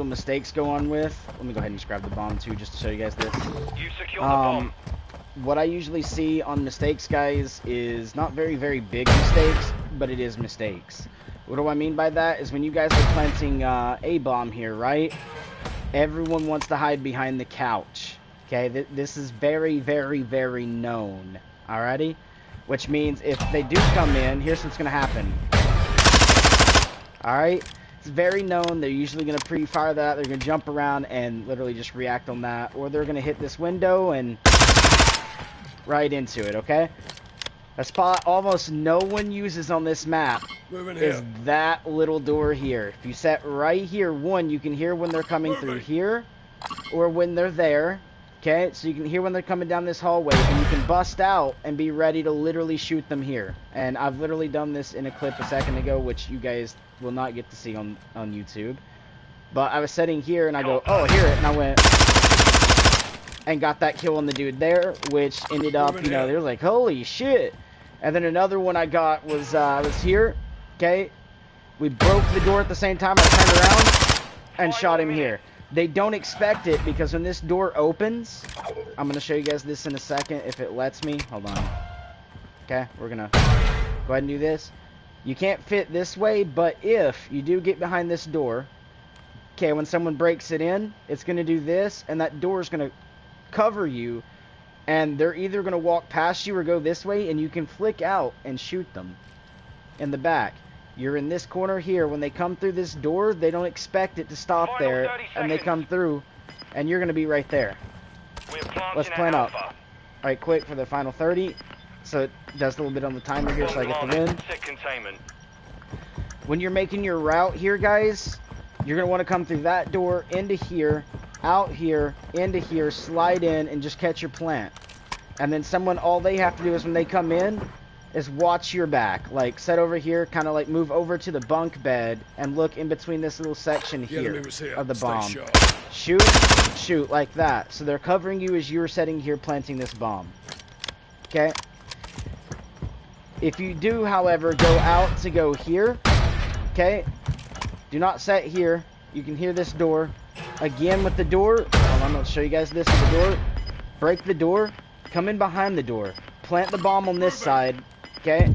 usual mistakes go on with. Let me go ahead and just grab the bomb too, just to show you guys this. You secure the bomb. What I usually see on mistakes, guys, is not very, very big mistakes, but it is mistakes. What do I mean by that? Is when you guys are planting a bomb here, right? Everyone wants to hide behind the couch. Okay, this is very, very, very known. Alrighty? Which means if they do come in, here's what's going to happen. Alright? It's very known. They're usually going to pre-fire that. They're going to jump around and literally just react on that. Or they're going to hit this window and right into it, okay? A spot almost no one uses on this map is that little door here. If you set right here, one, you can hear when they're coming through here or when they're there. Okay, so you can hear when they're coming down this hallway, and you can bust out and be ready to literally shoot them here. And I've literally done this in a clip a second ago, which you guys will not get to see on YouTube. But I was sitting here, and I go, oh, I hear it, and I went and got that kill on the dude there, which ended up, you know, they were like, holy shit. And then another one I got was, I was here, okay? We broke the door at the same time. I turned around and shot him here. They don't expect it because when this door opens, I'm going to show you guys this in a second if it lets me. Hold on. Okay, we're going to go ahead and do this. You can't fit this way, but if you do get behind this door, okay, when someone breaks it in, it's going to do this, and that door is going to cover you, and they're either going to walk past you or go this way, and you can flick out and shoot them in the back. You're in this corner here. When they come through this door, they don't expect it to stop there, and they come through, and you're going to be right there. Let's plan up. All right, quick for the final 30. So it does a little bit on the timer here so I get the win. When you're making your route here, guys, you're going to want to come through that door, into here, out here, into here, slide in, and just catch your plant. And then someone, all they have to do is when they come in, is watch your back. Like, set over here, kind of like move over to the bunk bed and look in between this little section here of the bomb. Shoot, shoot, like that. So they're covering you as you're sitting here planting this bomb. Okay? If you do, however, go out to go here, okay? Do not set here. You can hear this door. Again with the door. I'm going to show you guys this with the door. Break the door. Come in behind the door. Plant the bomb on this side. Okay,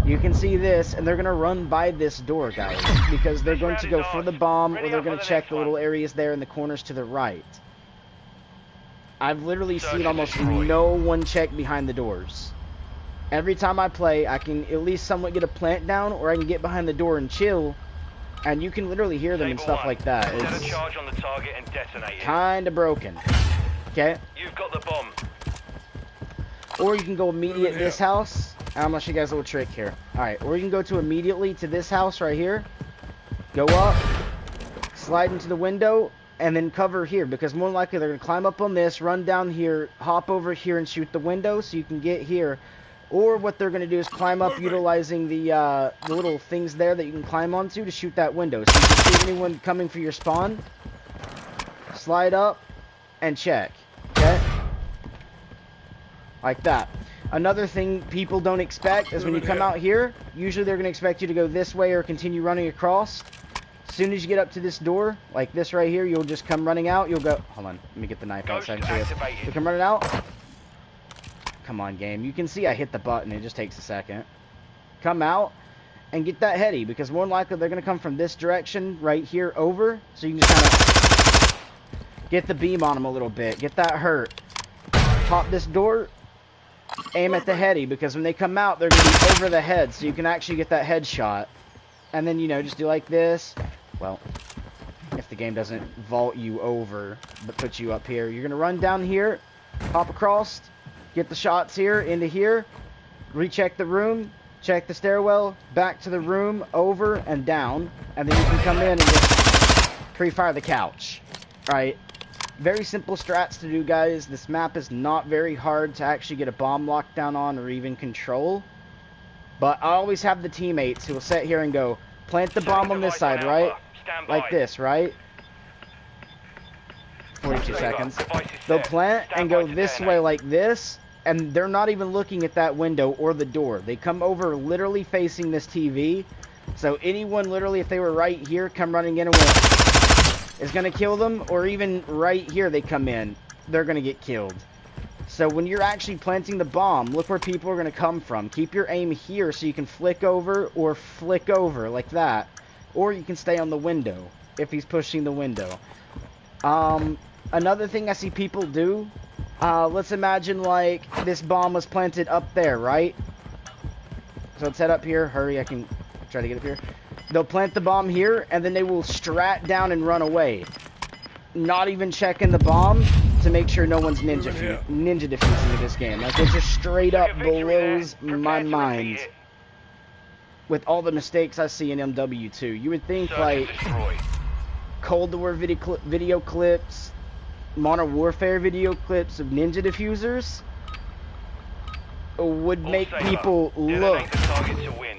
you can see this, and they're going to run by this door, guys, because they're going to go for the bomb, or they're going to check the little areas there in the corners to the right. I've literally seen almost no one check behind the doors. Every time I play, I can at least somewhat get a plant down, or I can get behind the door and chill, and you can literally hear them and stuff like that. It's kind of broken. Okay? You've got the bomb. Or you can go immediate this house. I'm going to show you guys a little trick here. Alright, or you can go to immediately to this house right here. Go up. Slide into the window. And then cover here. Because more than likely they're going to climb up on this. Run down here. Hop over here and shoot the window. So you can get here. Or what they're going to do is climb up utilizing the little things there that you can climb onto to shoot that window. So you can see anyone coming for your spawn. Slide up. And check. Okay? Like that. Another thing people don't expect is when you come out here, usually they're going to expect you to go this way or continue running across. As soon as you get up to this door, like this right here, you'll just come running out. You'll go, hold on, let me get the knife outside. You'll come running out. Come on, game. You can see I hit the button. It just takes a second. Come out and get that heady, because more than likely they're going to come from this direction right here over. So you can just kind of get the beam on them a little bit. Get that hurt. Pop this door. Aim at the heady, because when they come out, they're going to be over the head, so you can actually get that headshot. And then, you know, just do like this. Well, if the game doesn't vault you over, but put you up here, you're going to run down here, hop across, get the shots here, into here, recheck the room, check the stairwell, back to the room, over and down, and then you can come in and just pre-fire the couch. Right? Very simple strats to do, guys. This map is not very hard to actually get a bomb lockdown on or even control. But I always have the teammates who will sit here and go, plant the bomb on this side, right? Like this, right? 42 seconds. They'll plant and go this way like this, and they're not even looking at that window or the door. They come over literally facing this TV. So anyone literally, if they were right here, come running in and went is going to kill them, or even right here they come in, they're going to get killed. So when you're actually planting the bomb, look where people are going to come from. Keep your aim here so you can flick over or flick over like that. Or you can stay on the window if he's pushing the window. Another thing I see people do, let's imagine like this bomb was planted up there, right? So let's head up here. Hurry, I can try to get up here. They'll plant the bomb here, and then they will strat down and run away. Not even checking the bomb to make sure no one's ninja defusing in this game. Like, it just straight up blows my mind with all the mistakes I see in MW2. You would think, like, Cold War video clips, Modern Warfare video clips of ninja diffusers would make people look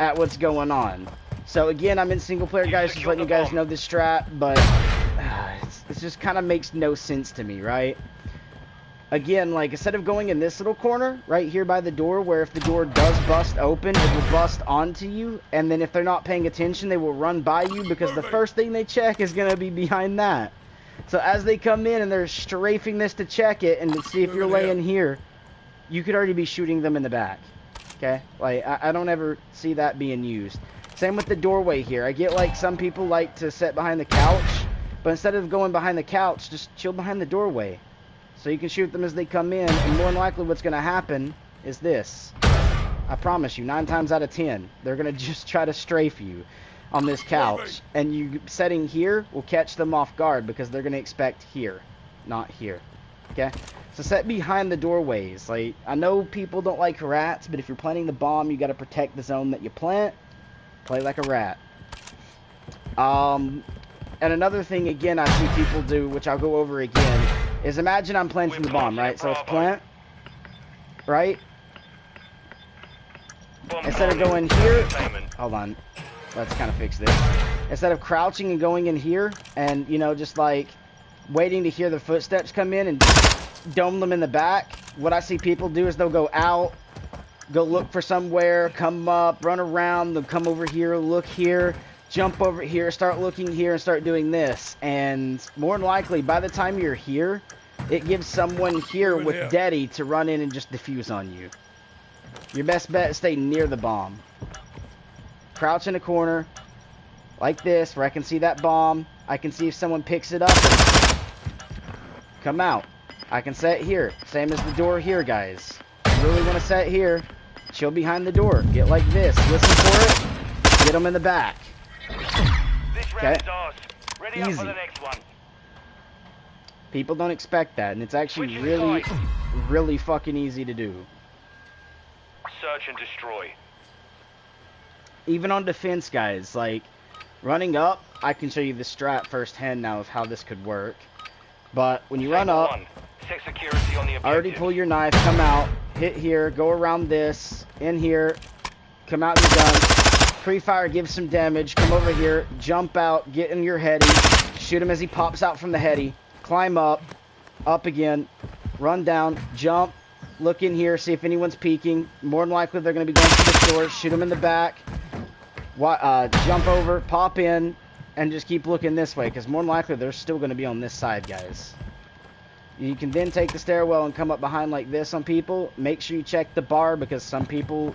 at what's going on. So again, I'm in single player, guys, just letting you guys know this strat, but it just kind of makes no sense to me, right? Again, like, instead of going in this little corner right here by the door, where if the door does bust open, it will bust onto you, and then if they're not paying attention, they will run by you, because the first thing they check is going to be behind that. So as they come in and they're strafing this to check it and to see if you're laying here, you could already be shooting them in the back. Okay? Like, I don't ever see that being used. Same with the doorway here. I get, like, some people like to sit behind the couch, but instead of going behind the couch, just chill behind the doorway. So you can shoot them as they come in, and more than likely what's going to happen is this. I promise you, 9 times out of 10, they're going to just try to strafe you on this couch. And you setting here will catch them off guard, because they're going to expect here, not here. Okay? So set behind the doorways. Like, I know people don't like rats, but if you're planting the bomb, you got to protect the zone that you plant. Play like a rat. And another thing, again, I see people do, which I'll go over again, is imagine I'm planting the bomb, right? So it's plant, right? Instead of going here, hold on, let's kind of fix this. Instead of crouching and going in here and, you know, just like waiting to hear the footsteps come in and dome them in the back, what I see people do is they'll go out, go look for somewhere, come up, run around, they'll come over here, look here, jump over here, start looking here, and start doing this. And more than likely, by the time you're here, it gives someone here with Daddy to run in and just defuse on you. Your best bet is stay near the bomb. Crouch in a corner, like this, where I can see that bomb. I can see if someone picks it up and come out. I can set here, same as the door here, guys. You really want to set here, chill behind the door, get like this, listen for it, get them in the back. Okay, easy. People don't expect that, and it's actually really, really fucking easy to do. Search and destroy. Even on defense, guys, like, running up, I can show you the strat firsthand now of how this could work. But when you run up, already pull your knife, come out, hit here, go around this, in here, come out and you're done. Pre-fire, give some damage, come over here, jump out, get in your heady, shoot him as he pops out from the heady, climb up again, run down, jump, look in here, see if anyone's peeking. More than likely they're going to be going for the door, shoot them in the back, jump over, pop in, and just keep looking this way, because more than likely they're still going to be on this side, guys. You can then take the stairwell and come up behind like this on people. Make sure you check the bar, because some people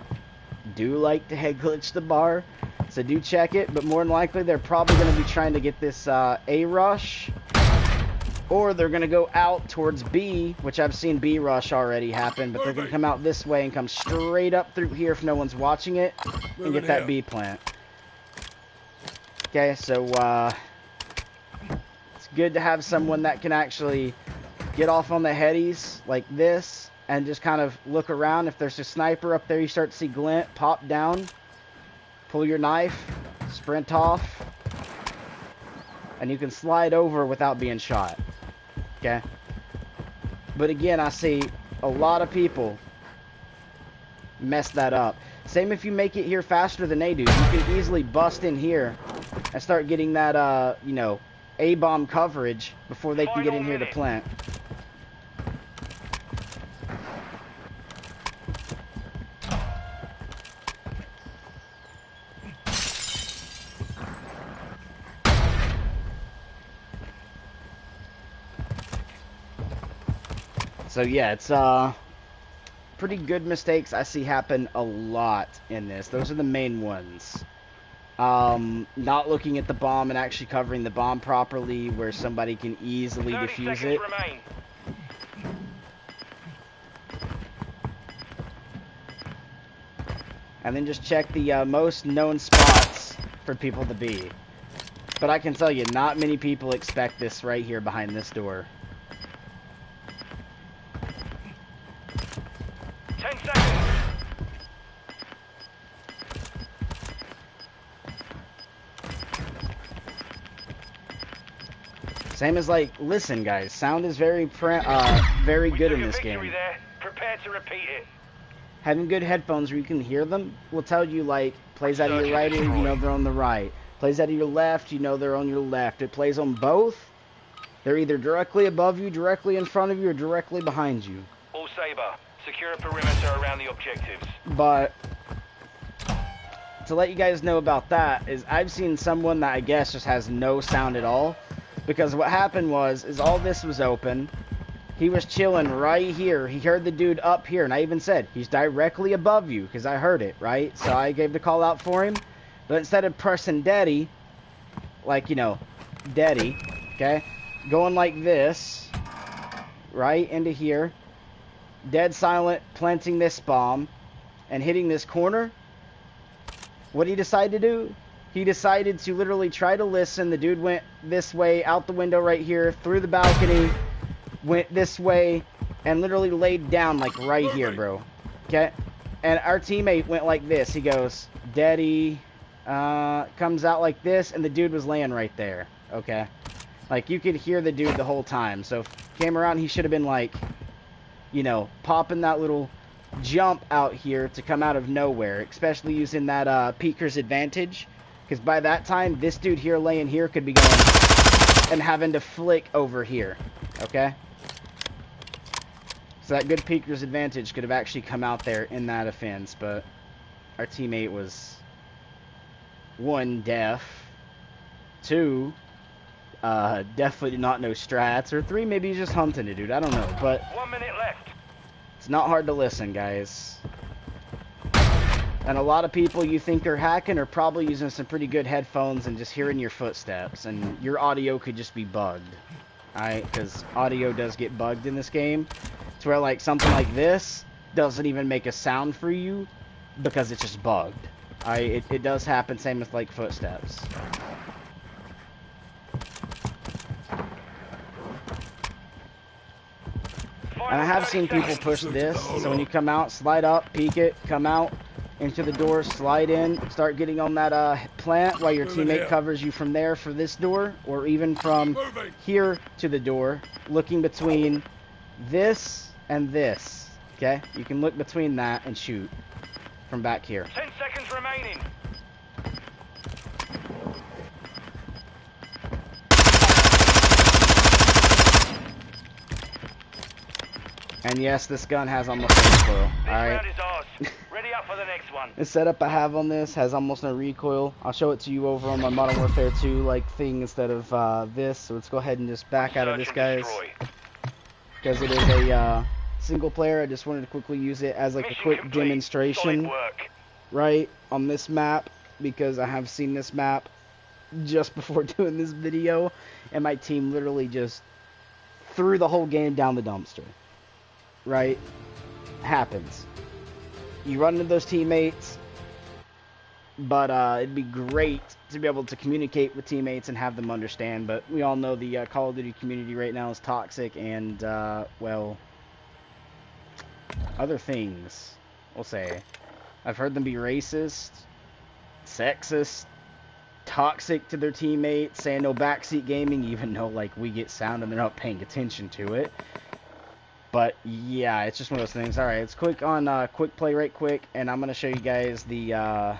do like to head glitch the bar, so do check it. But more than likely they're probably going to be trying to get this A rush, or they're going to go out towards B, which I've seen B rush already happen, but they're going to come out this way and come straight up through here if no one's watching it and get that B plant. Okay, so it's good to have someone that can actually get off on the headies like this and just kind of look around. If there's a sniper up there, you start to see glint, pop down, pull your knife, sprint off, and you can slide over without being shot. Okay? But again, I see a lot of people mess that up. Same if you make it here faster than they do. You can easily bust in here and start getting that, you know, A-bomb coverage before they can get in here to plant. So yeah, it's pretty good mistakes I see happen a lot in this. Those are the main ones. Not looking at the bomb and actually covering the bomb properly where somebody can easily 30 defuse seconds it. remain. And then just check the most known spots for people to be. But I can tell you, not many people expect this right here behind this door. 10 seconds. Same as like, listen guys, sound is very very good in this game. There. Prepare to repeat it. Having good headphones where you can hear them will tell you like, plays out of your right ear, you know they're on the right. Plays out of your left, you know they're on your left. It plays on both. They're either directly above you, directly in front of you, or directly behind you. All Saber, secure a perimeter around the objectives. But to let you guys know about that is I've seen someone that I guess just has no sound at all. Because what happened was all this was open. He was chilling right here. He heard the dude up here, and I even said, he's directly above you, because I heard it, right? So I gave the call out for him. But instead of pressing Daddy, like, you know, Daddy, okay? Going like this, right into here. Dead silent, planting this bomb, and hitting this corner. What did he decide to do? He decided to literally try to listen. The dude went this way, out the window right here, through the balcony, went this way, and literally laid down, like, right here, bro. Okay? And our teammate went like this. He goes, Daddy, comes out like this, and the dude was laying right there. Okay? Like, you could hear the dude the whole time. So, if he came around, he should have been, like, you know, popping that little jump out here to come out of nowhere, especially using that peeker's advantage. Because by that time, this dude here laying here could be going and having to flick over here. Okay? So that good peeker's advantage could have actually come out there in that offense. But our teammate was, 1, deaf. 2, definitely did not know strats. Or 3, maybe he's just hunting a dude. I don't know. But 1 minute left. It's not hard to listen, guys. And a lot of people you think are hacking are probably using some pretty good headphones and just hearing your footsteps. And your audio could just be bugged. Alright? Because audio does get bugged in this game. To where, like, something like this doesn't even make a sound for you because it's just bugged. Alright? It does happen, same with, like, footsteps. And I have seen people push this, so when you come out, slide up, peek it, come out, into the door, slide in, start getting on that plant while your teammate covers you from there for this door, or even from here to the door, looking between this and this, okay? You can look between that and shoot from back here. 10 seconds remaining. And yes, this gun has almost no recoil. Alright. This round is ours. Ready up for the next one. The setup I have on this has almost no recoil. I'll show it to you over on my Modern Warfare 2 like thing instead of this. So let's go ahead and just back out of this, guys. Because it is a single player. I just wanted to quickly use it as like a quick demonstration, right, on this map. Because I have seen this map just before doing this video. And my team literally just threw the whole game down the dumpster. Right? Happens. You run into those teammates, but it'd be great to be able to communicate with teammates and have them understand, but we all know the Call of Duty community right now is toxic and, well, other things, we'll say. I've heard them be racist, sexist, toxic to their teammates, saying no backseat gaming, even though, like, we get sound and they're not paying attention to it. But, yeah, it's just one of those things. Alright, let's click on quick play right quick, and I'm going to show you guys the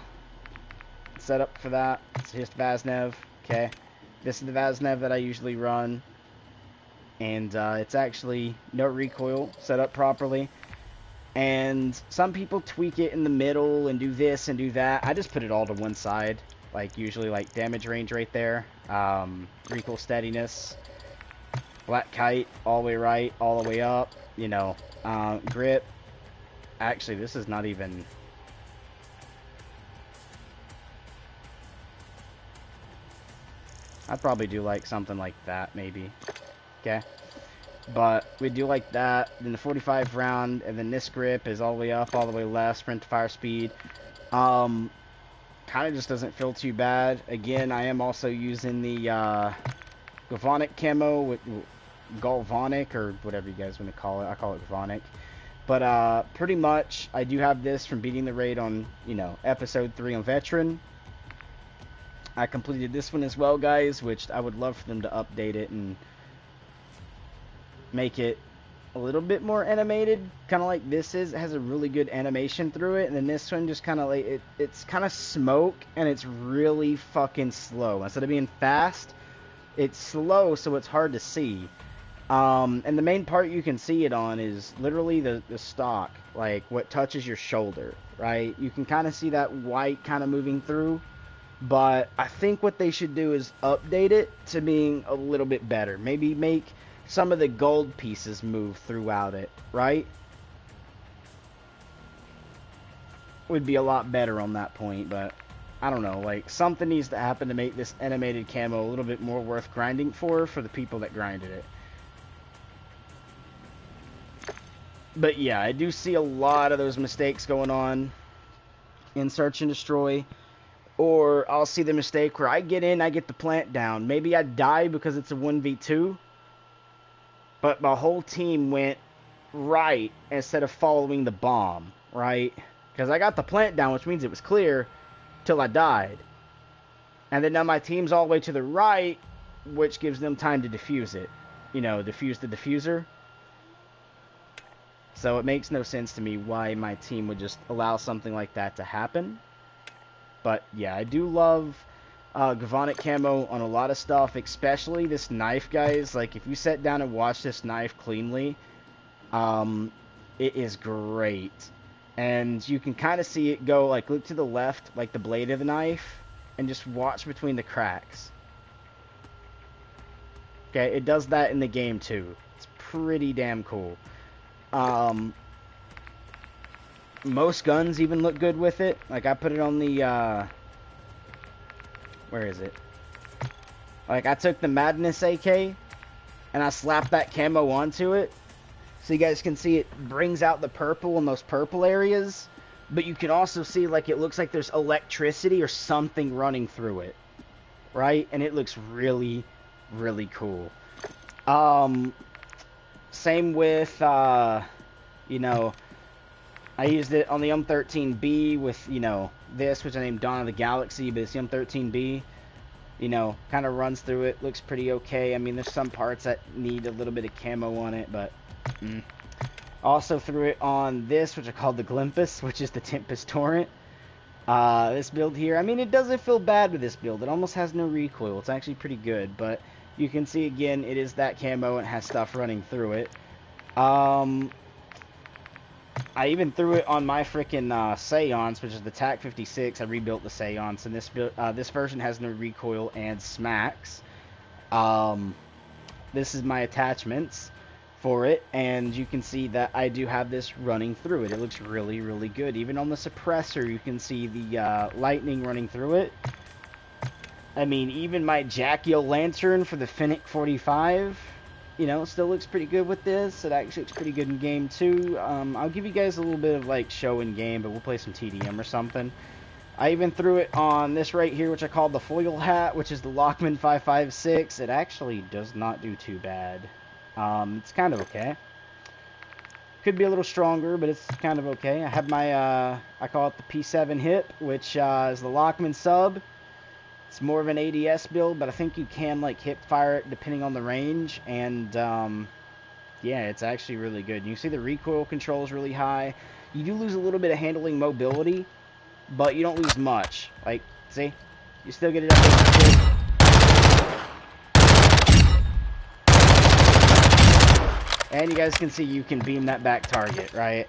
setup for that. It's just Vaznev, okay? This is the Vaznev that I usually run. And it's actually no recoil, set up properly. And some people tweak it in the middle and do this and do that. I just put it all to one side. Like, usually, like, damage range right there. Recoil steadiness. Black kite, all the way right, all the way up. You know, grip. Actually, this is not even... I'd probably do like something like that, maybe. Okay. But we do like that. Then the 45 round, and then this grip is all the way up, all the way left, sprint to fire speed. Kind of just doesn't feel too bad. Again, I am also using the Galvanic camo, Galvanic, or whatever you guys want to call it. I call it Galvanic. But pretty much, I do have this from beating the raid on, you know, episode 3 on Veteran. I completed this one as well, guys, which I would love for them to update it and make it a little bit more animated, kind of like this is. It has a really good animation through it, and then this one just kind of like, it's kind of smoke, and it's really fucking slow. Instead of being fast, it's slow, so it's hard to see. And the main part you can see it on is literally the stock, like what touches your shoulder, right? You can kind of see that white kind of moving through. But I think what they should do is update it to being a little bit better. Maybe make some of the gold pieces move throughout it, right? Would be a lot better on that point, but I don't know. Like, something needs to happen to make this animated camo a little bit more worth grinding for the people that grinded it. But yeah, I do see a lot of those mistakes going on in Search and Destroy. Or I'll see the mistake where I get in, I get the plant down. Maybe I die because it's a 1v2. But my whole team went right instead of following the bomb, right? Because I got the plant down, which means it was clear, till I died. And then now my team's all the way to the right, which gives them time to defuse it. You know, defuse the diffuser. So it makes no sense to me why my team would just allow something like that to happen. But yeah, I do love Galvanic camo on a lot of stuff, especially this knife, guys. Like, if you sit down and watch this knife cleanly, it is great. And you can kind of see it go, like, look to the left, like the blade of the knife, and just watch between the cracks. Okay, it does that in the game too. It's pretty damn cool. Most guns even look good with it. Like, I put it on the, where is it? Like, I took the Madness AK, and I slapped that camo onto it. So you guys can see it brings out the purple in those purple areas. But you can also see, like, it looks like there's electricity or something running through it. Right? And it looks really, really cool. Same with, you know... I used it on the M13B with, you know, this, which I named Dawn of the Galaxy, but it's the M13B. You know, kind of runs through it, looks pretty okay. I mean, there's some parts that need a little bit of camo on it, but... Also threw it on this, which I called the Glimpus, which is the Tempest Torrent. This build here, I mean, it doesn't feel bad with this build. It almost has no recoil. It's actually pretty good, but you can see, again, it is that camo and has stuff running through it. I even threw it on my freaking Seance, which is the TAC 56. I rebuilt the Seance, and this version has no recoil and smacks. This is my attachments for it, and you can see that I do have this running through it. It looks really, really good. Even on the suppressor, you can see the lightning running through it. I mean, even my Jack-O-Lantern for the Fennec 45... you know, still looks pretty good with this. It actually looks pretty good in game too. I'll give you guys a little bit of like show in game, but we'll play some TDM or something. I even threw it on this right here, which I called the foil hat, which is the Lockman 556. It actually does not do too bad. It's kind of okay. Could be a little stronger, but it's kind of okay. I have my, I call it the P7 hip, which is the Lockman sub. It's more of an ADS build, but I think you can, like, hip fire it depending on the range, and, yeah, it's actually really good. You can see the recoil control is really high. You do lose a little bit of handling mobility, but you don't lose much. Like, see? You still get it up there. And you guys can see you can beam that back target, right?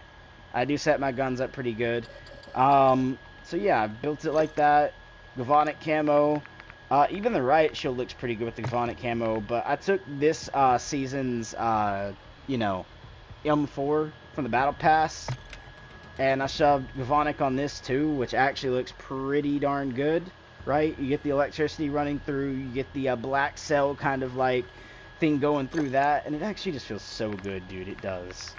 I do set my guns up pretty good. So, yeah, I built it like that. Galvanic camo. Even the riot shield looks pretty good with the Gavonic camo, but I took this season's, you know, M4 from the Battle Pass, and I shoved Gavonic on this too, which actually looks pretty darn good, right? You get the electricity running through, you get the black cell kind of like thing going through that, and it actually just feels so good, dude. It does.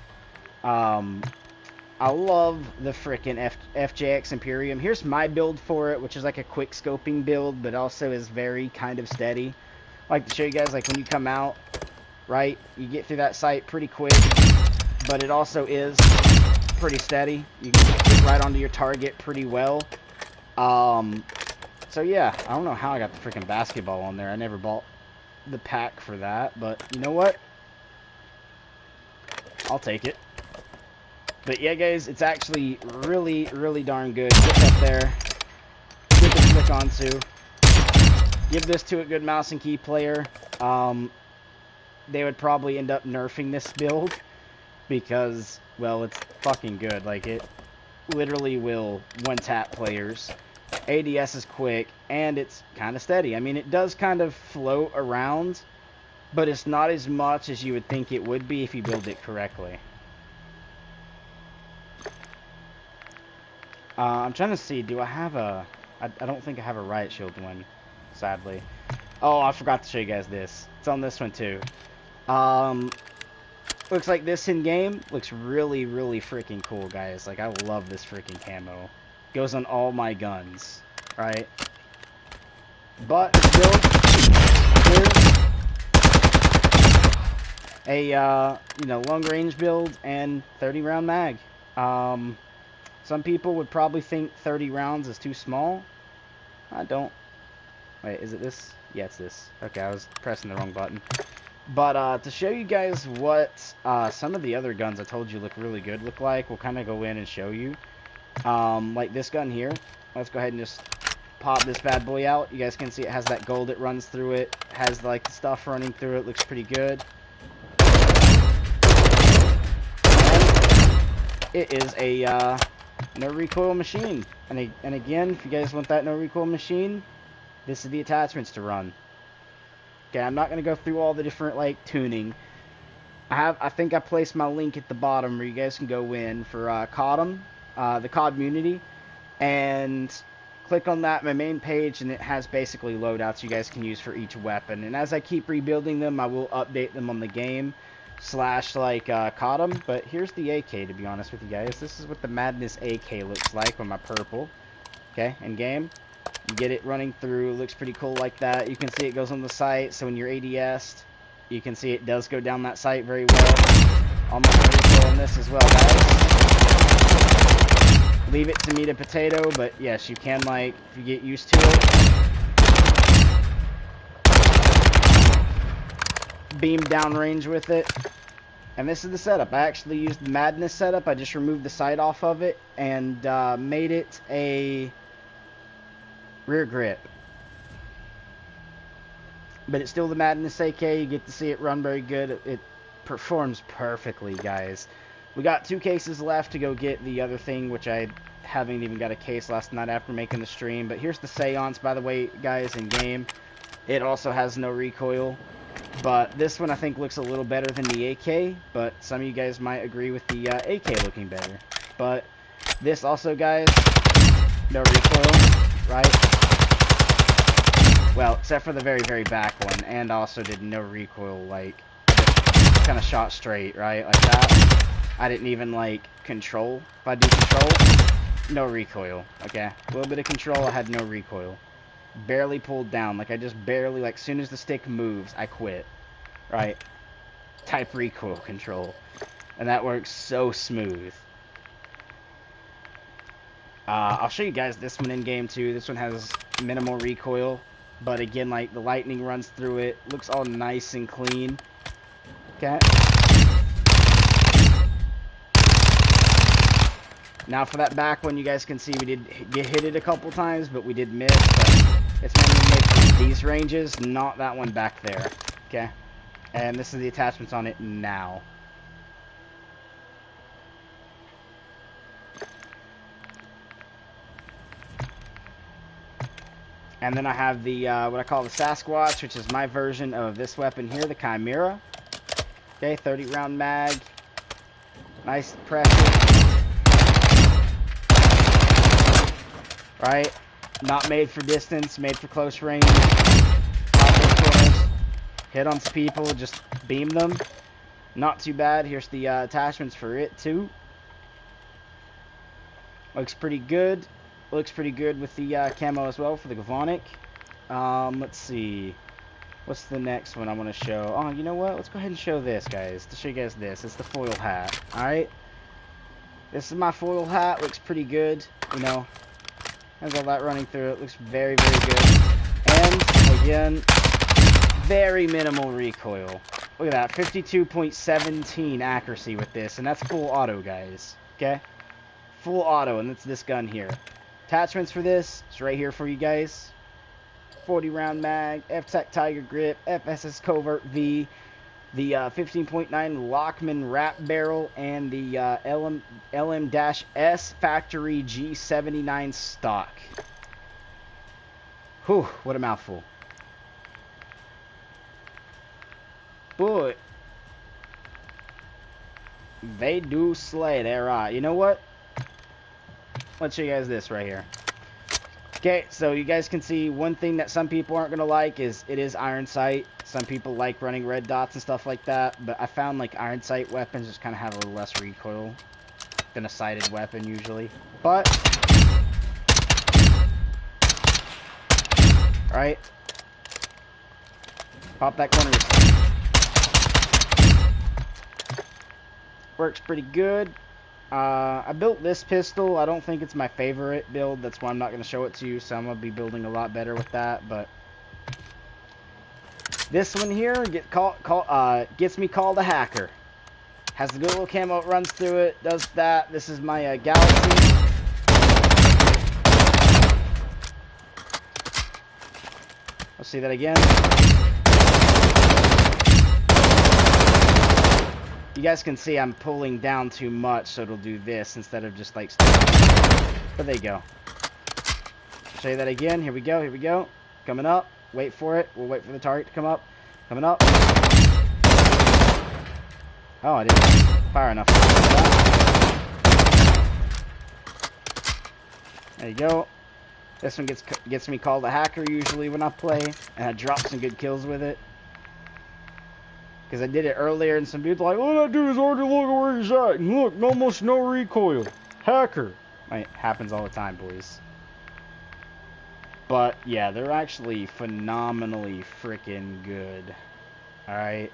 I love the frickin' FJX Imperium. Here's my build for it, which is like a quick scoping build, but also is very kind of steady. I like to show you guys, like, when you come out, right, you get through that site pretty quick, but it also is pretty steady. You can get right onto your target pretty well. So yeah, I don't know how I got the freaking basketball on there. I never bought the pack for that, but you know what? I'll take it. But yeah, guys, it's actually really, really darn good. Get up there. Good to flick onto. Give this to a good mouse and key player. They would probably end up nerfing this build because, well, it's fucking good. Like, it literally will one-tap players. ADS is quick, and it's kind of steady. I mean, it does kind of float around, but it's not as much as you would think it would be if you build it correctly. I'm trying to see, do I have a... I don't think I have a riot shield one, sadly. Oh, I forgot to show you guys this. It's on this one, too. Looks like this in-game. Looks really, really freaking cool, guys. Like, I love this freaking camo. Goes on all my guns, right? But, build is a, you know, long-range build and 30-round mag. Some people would probably think 30 rounds is too small. I don't. Wait, is it this? Yeah, it's this. Okay, I was pressing the wrong button. But to show you guys what some of the other guns I told you look really good look like, we'll kind of go in and show you. Like this gun here. Let's go ahead and just pop this bad boy out. You guys can see it has that gold that runs through it. Has like the stuff running through it. Looks pretty good. And it is a no recoil machine. And again, if you guys want that no recoil machine, this is the attachments to run. Okay, I'm not going to go through all the different, like, tuning. I think I placed my link at the bottom where you guys can go in for COD, the COD community, and click on that, my main page, and it has basically loadouts you guys can use for each weapon. And as I keep rebuilding them, I will update them on the game / like COD. But here's the AK, to be honest with you guys. This is what the Madness AK looks like with my purple. Okay, in game. You get it running through, looks pretty cool like that. You can see it goes on the site, so when you're ADS'd, you can see it does go down that site very well. Almost recoil on this as well, guys. Leave it to me to potato, but yes, you can, like, if you get used to it, beam downrange with it. And this is the setup. I actually used the Madness setup. I just removed the sight off of it and made it a rear grip. But it's still the Madness AK. You get to see it run very good. It performs perfectly, guys. We got 2 cases left to go get the other thing, which I haven't even got a case last night after making the stream. But here's the Seance, by the way, guys, in game. It also has no recoil. But this one I think looks a little better than the AK. But some of you guys might agree with the AK looking better. But this also, guys, no recoil, right? Well, except for the very, very back one, and also did no recoil, like, kind of shot straight, right, like that. I didn't even, like, control. If I do control, no recoil, okay? A little bit of control, I had no recoil. Barely pulled down, like, I just barely, like, as soon as the stick moves, I quit, right? Type recoil control. And that works so smooth. I'll show you guys this one in game, too. This one has minimal recoil. But again, like, the lightning runs through it. Looks all nice and clean. Okay. Now for that back one, you guys can see we did get hit it a couple times, but we did miss. But it's when we make these ranges, not that one back there. Okay. And this is the attachments on it now. And then I have the, what I call the Sasquatch, which is my version of this weapon here, the Chimera. Okay, 30 round mag. Nice pressure. Right? Not made for distance, made for close range. Pop those corners. Hit on some people, just beam them. Not too bad. Here's the attachments for it, too. Looks pretty good. Looks pretty good with the camo as well for the Gavonic. Let's see. What's the next one I want to show? Oh, you know what? Let's go ahead and show this, guys. To show you guys this. It's the foil hat. Alright? This is my foil hat. Looks pretty good. You know, has all that running through it. Looks very, very good. And, again, very minimal recoil. Look at that. 52.17 accuracy with this. And that's full auto, guys. Okay? Full auto. And it's this gun here. Attachments for this. It's right here for you guys. 40 round mag, F-Tech Tiger Grip, FSS Covert V, the 15.9 Lockman Wrap Barrel, and the LM-S Factory G79 stock. Whew, what a mouthful. But they do slay, they're right. You know what? Let's show you guys this right here. Okay, so you guys can see one thing that some people aren't going to like is it is iron sight. Some people like running red dots and stuff like that, but I found like iron sight weapons just kind of have a little less recoil than a sighted weapon usually. But, alright, pop that corner. Works pretty good. I built this pistol. I don't think it's my favorite build. That's why I'm not going to show it to you. So I'm going to be building a lot better with that. But this one here gets me called a hacker. Has the good little camo, runs through it. Does that. This is my Galaxy. Let's see that again. You guys can see I'm pulling down too much, so it'll do this instead of just like... But there you go. Show you that again. Here we go, here we go. Coming up. Wait for it. We'll wait for the target to come up. Coming up. Oh, I didn't fire enough. There you go. This one gets me called a hacker usually when I play, and I drop some good kills with it. Because I did it earlier, and some people are like, all I do is already look where he's at, and look, almost no recoil. Hacker. It happens all the time, boys. But, yeah, they're actually phenomenally freaking good. Alright.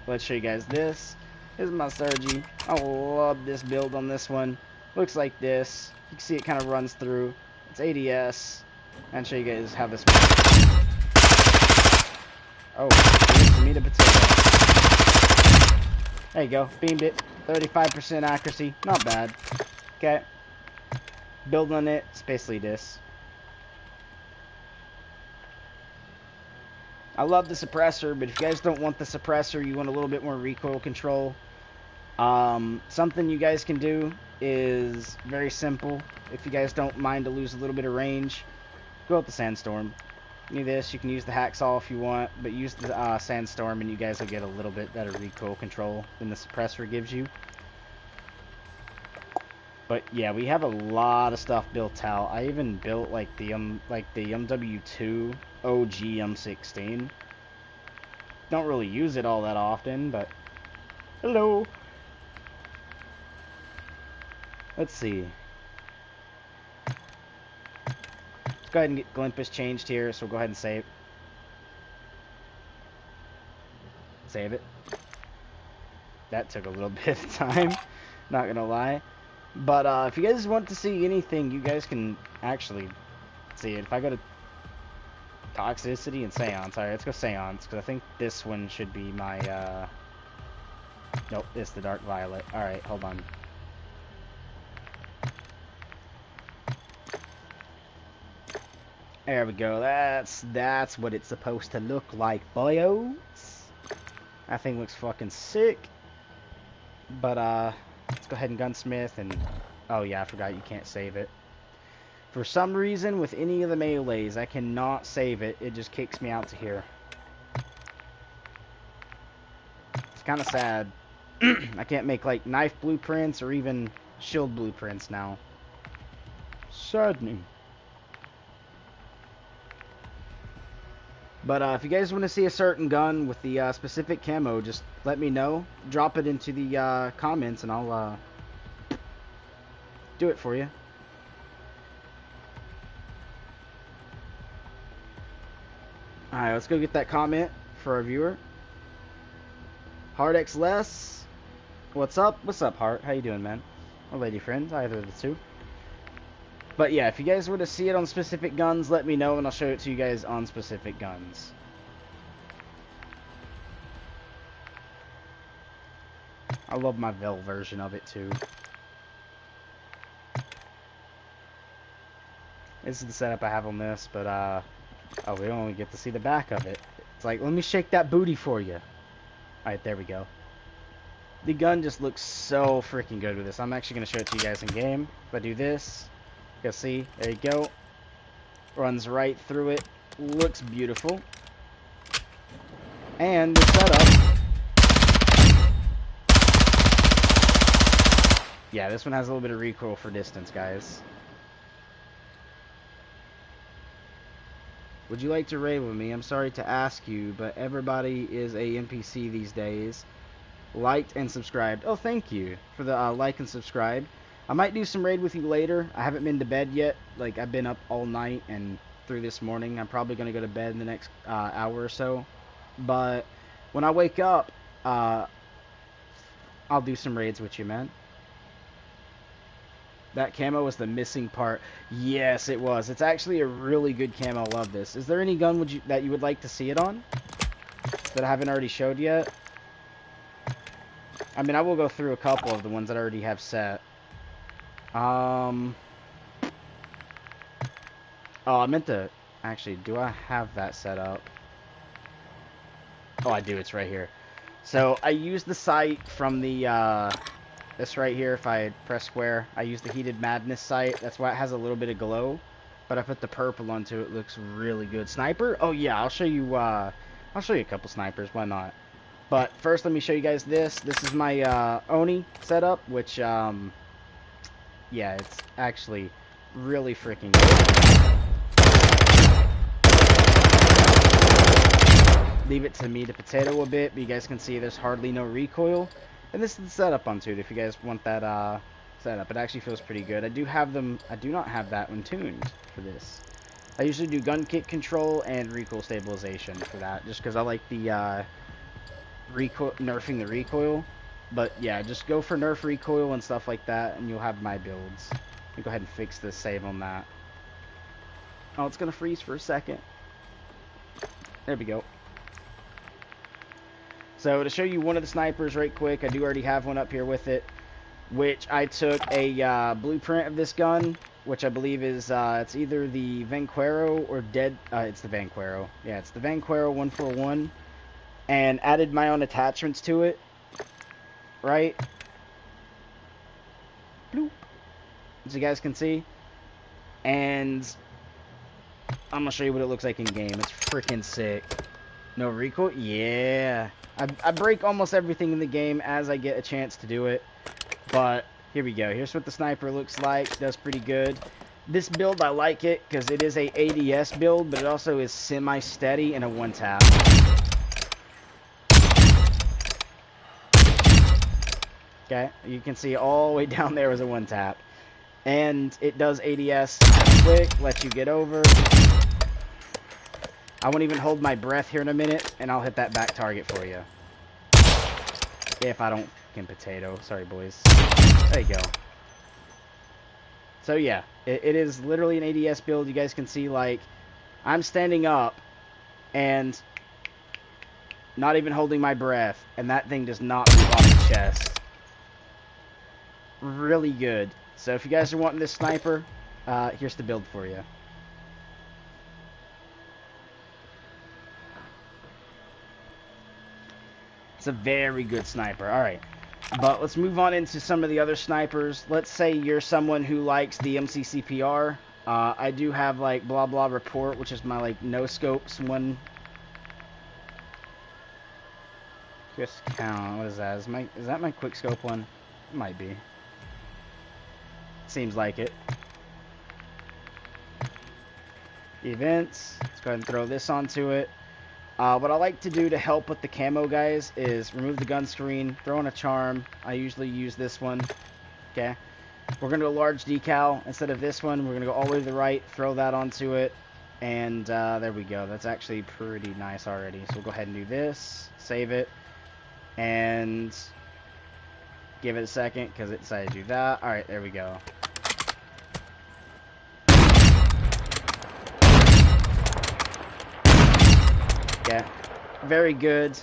Let's show you guys this. This is my Sergi. I love this build on this one. Looks like this. You can see it kind of runs through. It's ADS. And show you guys how this works. Oh, it's me to potato. There you go. Beamed it. 35% accuracy. Not bad. Okay. Build on it. It's basically this. I love the suppressor, but if you guys don't want the suppressor, you want a little bit more recoil control. Something you guys can do is very simple. If you guys don't mind to lose a little bit of range, go with the Sandstorm. Do this. You can use the hacksaw if you want, but use the Sandstorm and you guys will get a little bit better recoil control than the suppressor gives you. But yeah, we have a lot of stuff built out. I even built like the MW2 OG M16. Don't really use it all that often, but hello. Let's see. Let's go ahead and get Glimpus changed here, so we'll go ahead and save. Save it. That took a little bit of time, not gonna lie. But if you guys want to see anything, you guys can actually see it. If I go to Toxicity and Seance, alright, let's go Seance, because I think this one should be my, nope, it's the Dark Violet. Alright, hold on. There we go. That's what it's supposed to look like, boyos. That thing looks fucking sick. But let's go ahead and gunsmith and oh yeah, I forgot you can't save it. For some reason, with any of the melees, I cannot save it. It just kicks me out to here. It's kind of sad. I can't make, like, knife blueprints or even shield blueprints now. Saddening. But if you guys want to see a certain gun with the specific camo, just let me know. Drop it into the comments and I'll do it for you. Alright, let's go get that comment for our viewer. HeartX Less. What's up? What's up, Heart? How you doing, man? Or lady friend, either of the two. But yeah, if you guys were to see it on specific guns, let me know and I'll show it to you guys on specific guns. I love my Vel version of it too. This is the setup I have on this, but oh, we don't only get to see the back of it. It's like, let me shake that booty for you. Alright, there we go. The gun just looks so freaking good with this. I'm actually going to show it to you guys in game. If I do this, you can see, there you go. Runs right through it. Looks beautiful. And the setup. Yeah, this one has a little bit of recoil for distance, guys. Would you like to raid with me? I'm sorry to ask you, but everybody is a NPC these days. Liked and subscribed. Oh, thank you for the like and subscribe. I might do some raid with you later. I haven't been to bed yet. Like, I've been up all night and through this morning. I'm probably going to go to bed in the next hour or so. But when I wake up, I'll do some raids with you, man. That camo was the missing part. Yes, it was. It's actually a really good camo. I love this. Is there any gun that you would like to see it on that I haven't already showed yet? I mean, I will go through a couple of the ones that I already have set. Oh, I meant to... Actually, do I have that set up? Oh, I do. It's right here. So, I used the sight from the... This right here, if I press square, I use the Heated Madness sight. That's why it has a little bit of glow. But I put the purple onto it. It looks really good. Sniper? Oh yeah, I'll show you a couple snipers. Why not? But first, let me show you guys this. This is my Oni setup, which yeah, it's actually really freaking good. Leave it to me to potato a bit, but you guys can see there's hardly no recoil. And this is the setup onto it if you guys want that setup. It actually feels pretty good. I do not have that one tuned for this. I usually do gun kick control and recoil stabilization for that, just because I like the nerfing the recoil. But yeah, just go for nerf recoil and stuff like that, and you'll have my builds. Let me go ahead and fix this save on that. Oh, it's gonna freeze for a second. There we go. So to show you one of the snipers right quick, I do already have one up here with it, which I took a blueprint of this gun, which I believe is, it's either the Vanquero or it's the Vanquero. Yeah, it's the Vanquero 141, and added my own attachments to it, right? Bloop. As you guys can see. And I'm going to show you what it looks like in game. It's freaking sick. No recoil? Yeah. I break almost everything in the game as I get a chance to do it. But here we go. Here's what the sniper looks like. Does pretty good. This build, I like it because it is a ADS build, but it also is semi-steady and a one-tap. Okay, you can see all the way down there was a one-tap. And it does ADS quick, lets you get over. I won't even hold my breath here in a minute, and I'll hit that back target for you. If I don't fucking potato. Sorry, boys. There you go. So, yeah. It is literally an ADS build. You guys can see, like, I'm standing up, and not even holding my breath, and that thing does not move off the chest. Really good. So, if you guys are wanting this sniper, here's the build for you. It's a very good sniper. Alright. But let's move on into some of the other snipers. Let's say you're someone who likes the MCCPR. I do have like blah blah report, which is my like no scopes one. Just count. What is that? Is that my quick scope one? It might be. Seems like it. Events. Let's go ahead and throw this onto it. What I like to do to help with the camo, guys, is remove the gun screen, throw in a charm. I usually use this one. Okay. We're going to do a large decal. Instead of this one, we're going to go all the way to the right, throw that onto it, and there we go. That's actually pretty nice already. So we'll go ahead and do this, save it, and give it a second because it decided to do that. All right, there we go. Yeah, very good.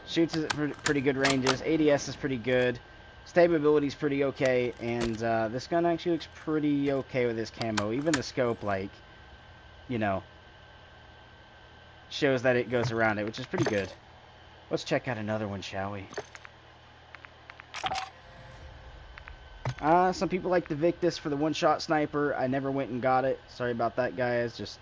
Shoots at pretty good ranges. ADS is pretty good. Stability is pretty okay, and this gun actually looks pretty okay with this camo. Even the scope, like, you know, shows that it goes around it, which is pretty good. Let's check out another one, shall we? Some people like the Victus for the one-shot sniper. I never went and got it. Sorry about that, guys. Just,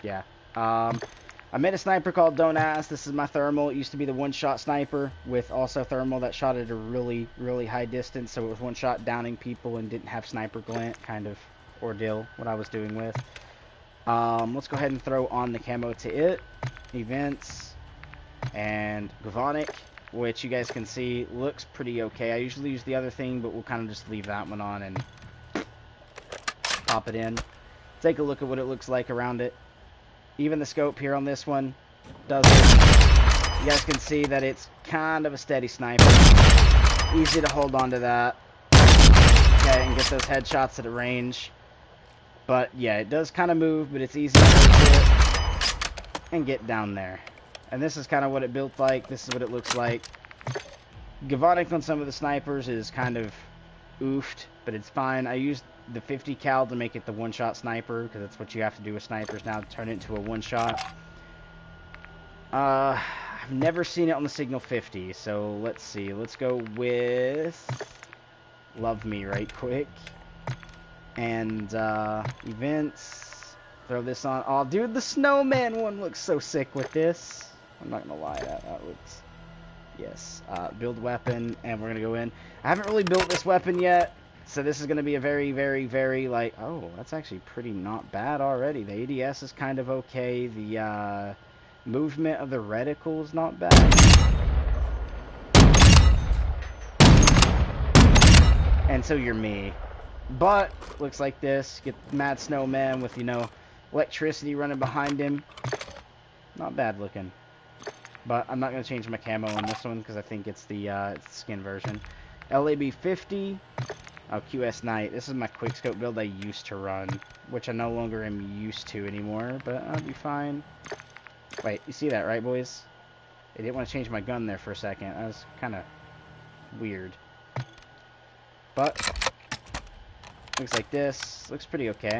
yeah. I made a sniper called Don't Ask. This is my thermal. It used to be the one-shot sniper with also thermal that shot at a really, really high distance. So it was one-shot downing people and didn't have sniper glint kind of ordeal, what I was doing with. Let's go ahead and throw on the camo to it. Events. And Gavonic, which you guys can see looks pretty okay. I usually use the other thing, but we'll kind of just leave that one on and pop it in. Take a look at what it looks like around it. Even the scope here on this one does it. You guys can see that it's kind of a steady sniper. Easy to hold on to that. Okay, and get those headshots at a range. But yeah, it does kind of move, but it's easy to hold it and get down there. And this is kind of what it built like. This is what it looks like. Gavonic on some of the snipers is kind of oofed, but it's fine. I used the 50 cal to make it the one-shot sniper, because that's what you have to do with snipers now, to turn it into a one-shot. I've never seen it on the Signal 50, so let's see. Let's go with Love Me right quick. And events. Throw this on. Oh, dude, the snowman one looks so sick with this. I'm not gonna lie, that looks... Yes. Build weapon, and we're gonna go in. I haven't really built this weapon yet. So this is going to be a very, very, very, like, oh, that's actually pretty not bad already. The ADS is kind of okay. The movement of the reticle is not bad. And so you're me. But, looks like this. Get Mad Snowman with, you know, electricity running behind him. Not bad looking. But I'm not going to change my camo on this one because I think it's the skin version. LAB 50. Oh, QS Knight. This is my quickscope build I used to run, which I no longer am used to anymore, but I'll be fine. Wait, you see that, right, boys? I didn't want to change my gun there for a second. That was kind of weird. But, looks like this. Looks pretty okay.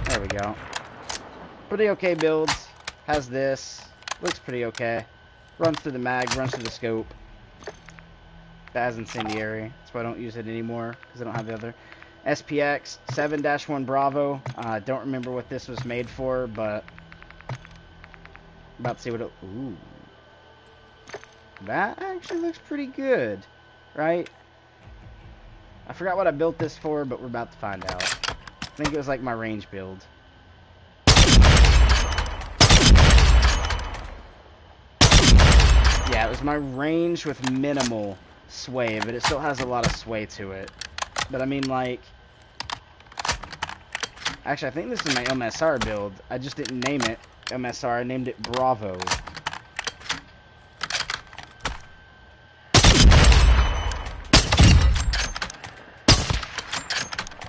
There we go. Pretty okay builds. Has this. Looks pretty okay. Runs through the mag, runs through the scope. That has incendiary. That's why I don't use it anymore, because I don't have the other. SPX 7-1 Bravo. Don't remember what this was made for, but about to see what it... Ooh. That actually looks pretty good, right? I forgot what I built this for, but we're about to find out. I think it was like my range build. Yeah, it was my range with minimal sway, but it still has a lot of sway to it. But I mean, like... Actually, I think this is my MSR build. I just didn't name it MSR. I named it Bravo.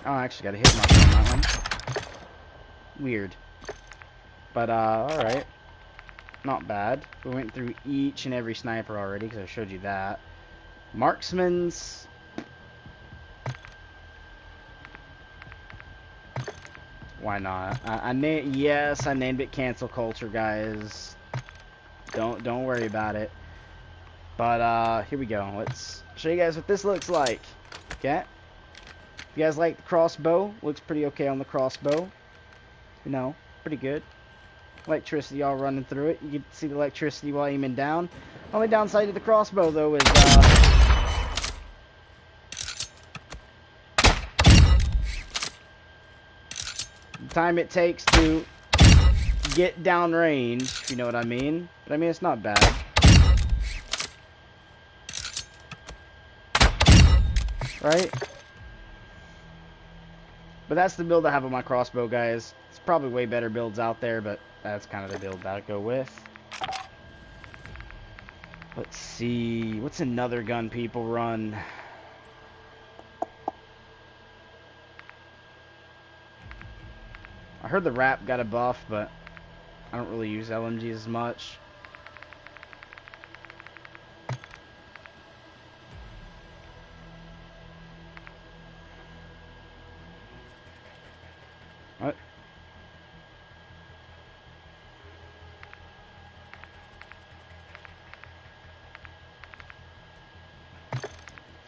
Oh, I actually got a hit mark on that one. Weird. But, alright. Not bad. We went through each and every sniper already, because I showed you that. Marksman's... Why not? Yes, I named it Cancel Culture, guys. Don't worry about it. But here we go. Let's show you guys what this looks like. Okay. If you guys like the crossbow, looks pretty okay on the crossbow. You know, pretty good. Electricity all running through it. You can see the electricity while aiming down. Only downside to the crossbow though is the time it takes to get downrange, if you know what I mean. But I mean, it's not bad. Right? But that's the build I have on my crossbow, guys. It's probably way better builds out there, but that's kind of the build that I go with. Let's see. What's another gun people run? I heard the Wrap got a buff, but I don't really use LMGs as much. What?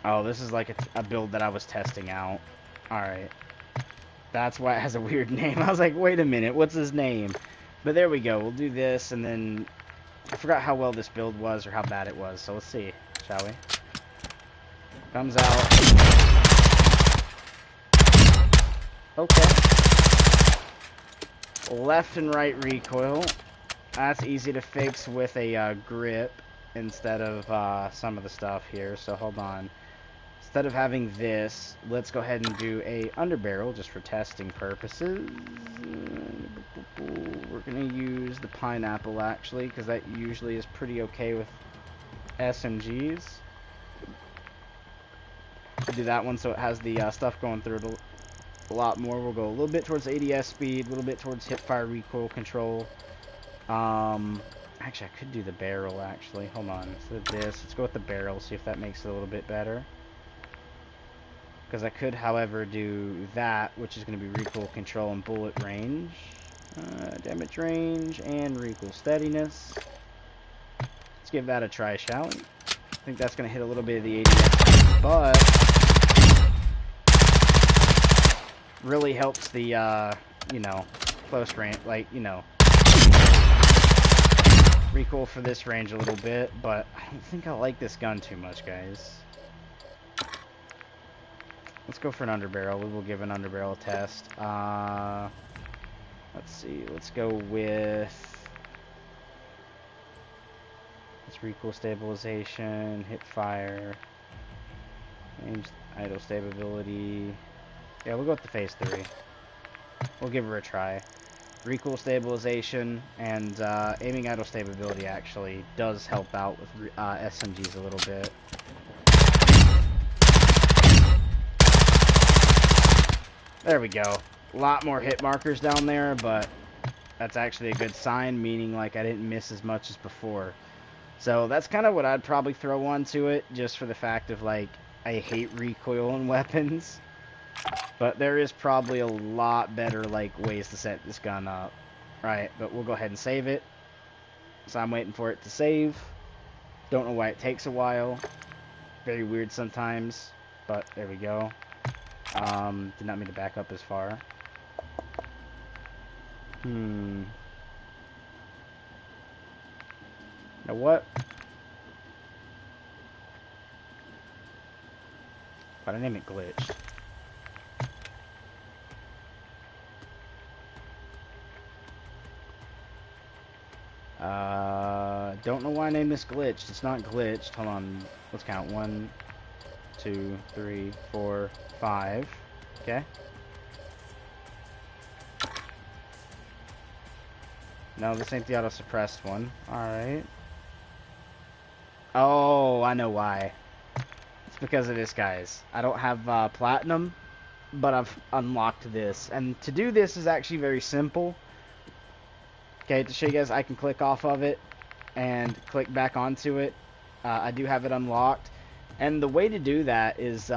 Oh, this is like a build that I was testing out. Alright. That's why it has a weird name. I was like, wait a minute, what's his name? But there we go. We'll do this, and then I forgot how well this build was or how bad it was. So let's see, shall we? Comes out. Okay. Left and right recoil. That's easy to fix with a grip instead of some of the stuff here. So hold on. Instead of having this, let's go ahead and do a underbarrel just for testing purposes. We're going to use the pineapple actually, because that usually is pretty okay with SMGs. We'll do that one so it has the stuff going through it a lot more. We'll go a little bit towards ADS speed, a little bit towards hipfire recoil control. Actually, I could do the barrel actually. Hold on. Instead of this, let's go with the barrel, see if that makes it a little bit better. Because I could, however, do that, which is going to be recoil control and bullet range. Damage range and recoil steadiness. Let's give that a try, shall we? I think that's going to hit a little bit of the ADS, but really helps the, you know, close range, like, you know, recoil for this range a little bit, but I don't think I like this gun too much, guys. Let's go for an underbarrel. We will give an underbarrel test. Let's see. Let's go with... Let's recoil stabilization, hip fire, range idle stability. Yeah, we'll go with the phase 3. We'll give her a try. Recoil stabilization and aiming idle stability actually does help out with SMGs a little bit. There we go. A lot more hit markers down there, but that's actually a good sign, meaning like I didn't miss as much as before. So that's kind of what I'd probably throw onto it, just for the fact of like I hate recoil in weapons. But there is probably a lot better like ways to set this gun up. Right, but we'll go ahead and save it. So I'm waiting for it to save. Don't know why it takes a while. Very weird sometimes, but there we go. Did not mean to back up as far. Now what? Why'd I name it glitched? Don't know why I named this glitched. It's not glitched. Hold on. Let's count. 1, 2, 3, 4, 5. Okay. No, this ain't the auto-suppressed one. Alright. Oh, I know why. It's because of this, guys. I don't have platinum, but I've unlocked this. And to do this is actually very simple. Okay, to show you guys, I can click off of it and click back onto it. I do have it unlocked. And the way to do that is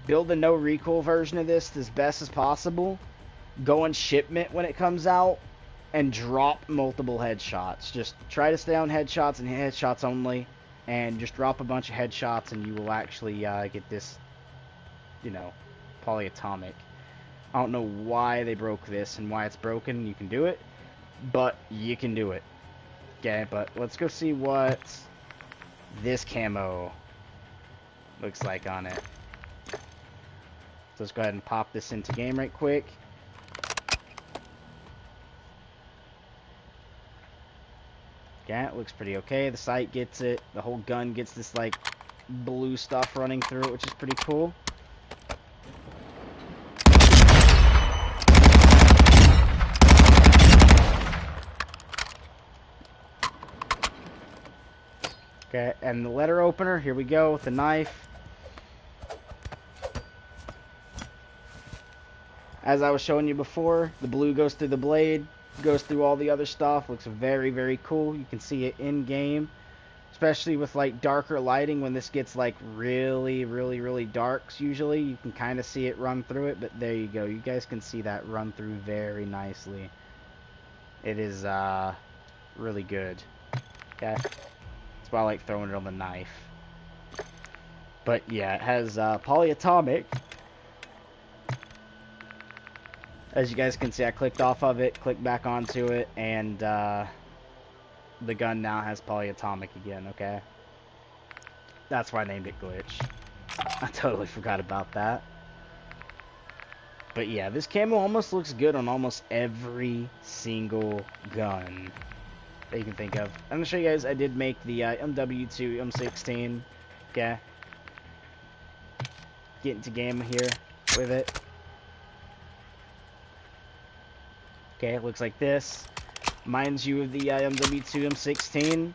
build a no recoil version of this as best as possible. Go on shipment when it comes out and drop multiple headshots. Just try to stay on headshots and hit headshots only, and just drop a bunch of headshots, and you will actually get this, you know, polyatomic. I don't know why they broke this and why it's broken. You can do it, but you can do it. Okay, but let's go see what this camo looks like on it. So let's go ahead and pop this into game right quick. Yeah, it looks pretty okay. The sight gets it. The whole gun gets this, like, blue stuff running through it, which is pretty cool. Okay, and the letter opener, here we go with the knife. As I was showing you before, the blue goes through the blade, goes through all the other stuff. Looks very, very cool. You can see it in game, especially with like darker lighting. When this gets like really, really, really darks, usually you can kind of see it run through it. But there you go. You guys can see that run through very nicely. It is really good. Okay, that's why I like throwing it on the knife. But yeah, it has polyatomic. As you guys can see, I clicked off of it, clicked back onto it, and the gun now has polyatomic again, okay? That's why I named it Glitch. I totally forgot about that. But yeah, this camo almost looks good on almost every single gun that you can think of. I'm going to show you guys, I did make the MW2 M16, okay? Get into game here with it. Okay, it looks like this. Reminds you of the MW2 M16.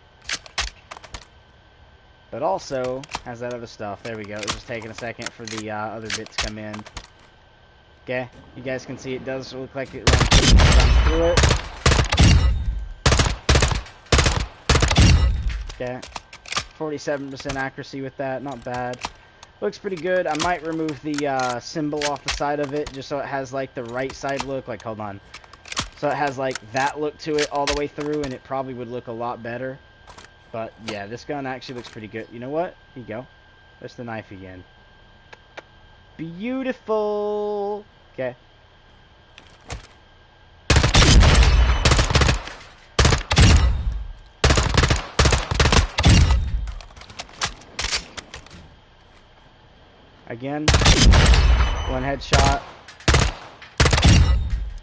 But also has that other stuff. There we go. It's just taking a second for the other bit to come in. Okay, you guys can see it does look like it runs through it. Okay, 47% accuracy with that. Not bad. Looks pretty good. I might remove the symbol off the side of it just so it has like the right side look. Like, hold on. So it has like that look to it all the way through, and it probably would look a lot better. But yeah, this gun actually looks pretty good. You know what? Here you go. There's the knife again. Beautiful. Okay. Again, one headshot.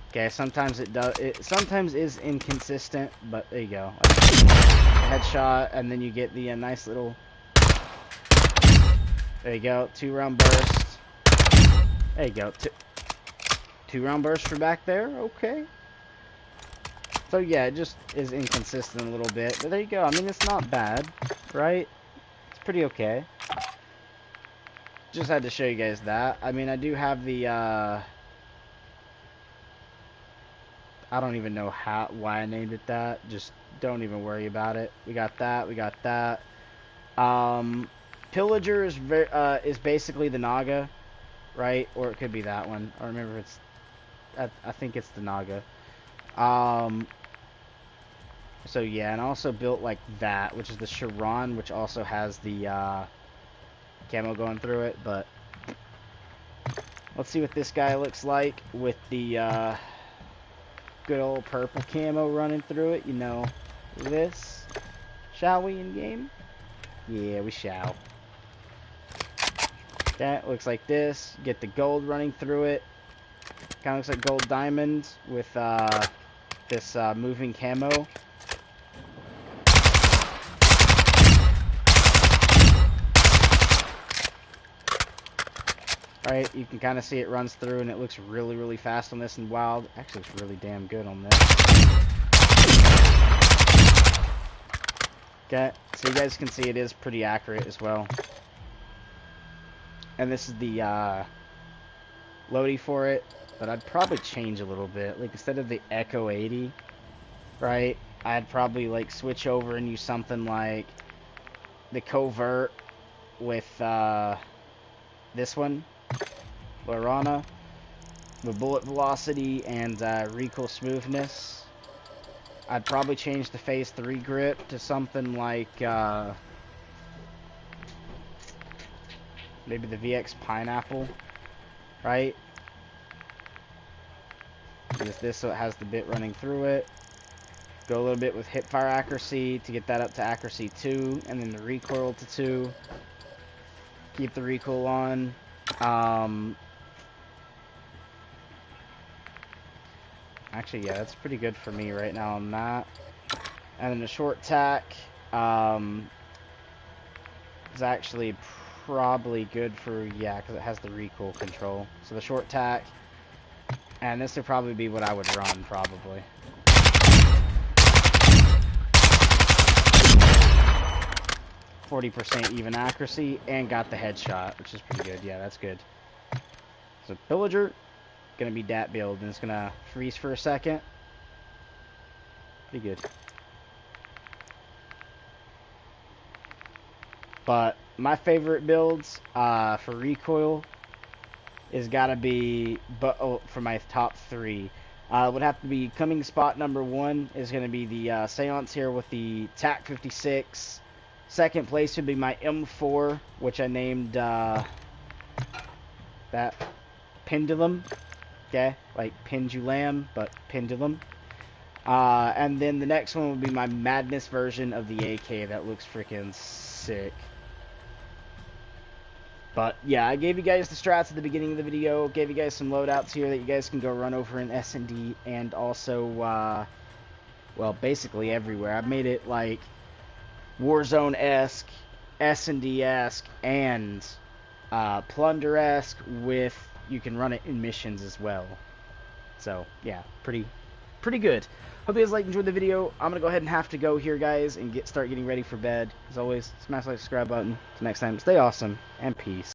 Okay, sometimes it does. It sometimes is inconsistent, but there you go. Like, headshot, and then you get the nice little. There you go, 2-round burst. There you go, two-round burst for back there. Okay. So yeah, it just is inconsistent a little bit, but there you go. I mean, it's not bad, right? It's pretty okay. Just had to show you guys that. I mean, I do have the. I don't even know why I named it that. Just don't even worry about it. We got that. We got that. Pillager is basically the Naga, right? Or it could be that one. I remember it's. I think it's the Naga. So yeah, and I also built like that, which is the Chiron, which also has the camo going through it. But let's see what this guy looks like with the. Good old purple camo running through it, you know, this. Shall we in game? Yeah, we shall. That looks like this. Get the gold running through it. Kind of looks like gold diamonds with this moving camo. Right, you can kind of see it runs through, and it looks really, really fast on this and wild. Actually, it's really damn good on this. Okay, so you guys can see it is pretty accurate as well. And this is the loadie for it, but I'd probably change a little bit. Like, instead of the Echo 80, right, I'd probably, like, switch over and use something like the Covert with this one. Lorana, the bullet velocity and recoil smoothness. I'd probably change the phase 3 grip to something like maybe the VX Pineapple, right? Use this so it has the bit running through it. Go a little bit with hip fire accuracy to get that up to accuracy 2, and then the recoil to 2. Keep the recoil on. Actually, yeah, that's pretty good for me right now on that. And then the short tack is actually probably good for, yeah, because it has the recoil control. So the short tack, and this would probably be what I would run, probably. 40% even accuracy, and got the headshot, which is pretty good. Yeah, that's good. So Pillager, gonna be dat build, and it's gonna freeze for a second. Pretty good. But my favorite builds for recoil is gotta be, for my top 3. Would have to be coming spot number 1 is gonna be the Seance here with the TAC 56. Second place would be my M4, which I named that Pendulum. Okay, like pendulum, but pendulum. And then the next one would be my Madness version of the AK. That looks freaking sick. But yeah, I gave you guys the strats at the beginning of the video. Gave you guys some loadouts here that you guys can go run over in SND, and also, well, basically everywhere. I've made it like Warzone-esque, S&D-esque, and Plunder-esque with, you can run it in missions as well. So, yeah, pretty good. Hope you guys enjoyed the video. I'm going to go ahead and have to go here, guys, and start getting ready for bed. As always, smash the like, subscribe button. Till next time, stay awesome, and peace.